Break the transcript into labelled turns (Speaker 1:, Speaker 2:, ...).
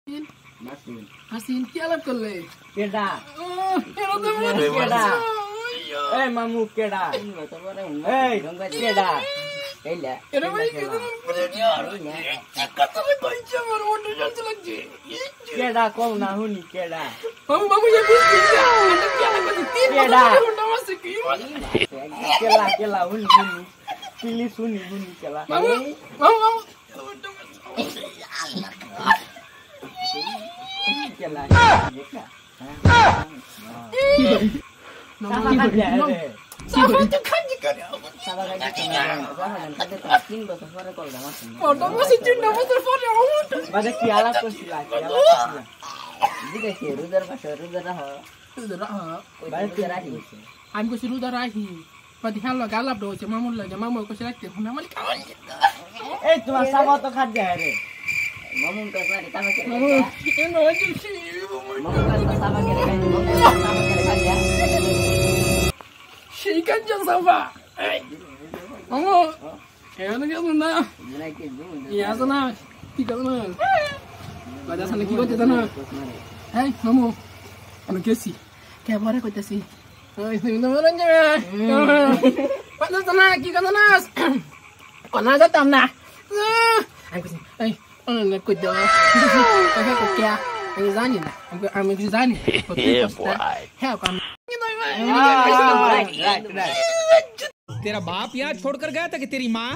Speaker 1: Masin.
Speaker 2: Hasin কি আলাপ করলে?
Speaker 1: কেডা?
Speaker 2: এরা তো মনে
Speaker 1: কেডা?
Speaker 2: পড়ছে।
Speaker 1: এই মামু কেডা? এই কেডা? এইলা।
Speaker 2: এরা ভাই কেন পড়ে যার? কথা তো কইছে আমার মনে জলতে লাগছে।
Speaker 1: কেডা কও না হুনি কেডা?
Speaker 2: মামু মামু ये বুঝছি না। এটা কি আলাপ করছে? তিন ঘন্টা মাসে কি?
Speaker 1: কেলা কেলা হুনি হুনি। পিলি শুনি হুনি কেলা।
Speaker 2: মামু মামু মামু
Speaker 1: কেলা।
Speaker 2: সাবা তো খাজি করে।
Speaker 1: সাবা গাইতে না। তাহলে 3 বছর পরে কল দামাস।
Speaker 2: ওটা মাসে 3 বছর পরে আমার
Speaker 1: বাজে কি আলাপ করছিলা? কি আলাপ করছিলা? দিকে কি রুদার পাশে রুদার রাহ।
Speaker 2: আমি কইছি রুদা রাহি পাদি হালো গালাপ দছে মামুর লাগে মামু কইছে রাখতে আমি আমার খাওয়াই
Speaker 1: এই তোমার সাবা তো খাট যায় রে মামুন কা সারি তামা করে
Speaker 2: মামু এ নয় কি
Speaker 1: মামুন কা সাবা করে খাই সাবা করে খাই যা
Speaker 2: সেই কাজ সাবা মামু কেন কেন না
Speaker 1: নাই কি দু
Speaker 2: ইয়া না কি করব না বাজা সামনে কি করতে না এই মামু আমি গেছি কে বড় কইতাছি ওই তুমি তো মরন যাবে পাতা না কি কথা না কোনা যেতাম না আমি কইছি এই অনেক কই দাও কাকা কো কে আমি জানি না আমি কি জানি হ্যাঁ কাম
Speaker 3: तेरा बाप यहाँ छोड़कर गया था कि तेरी माँ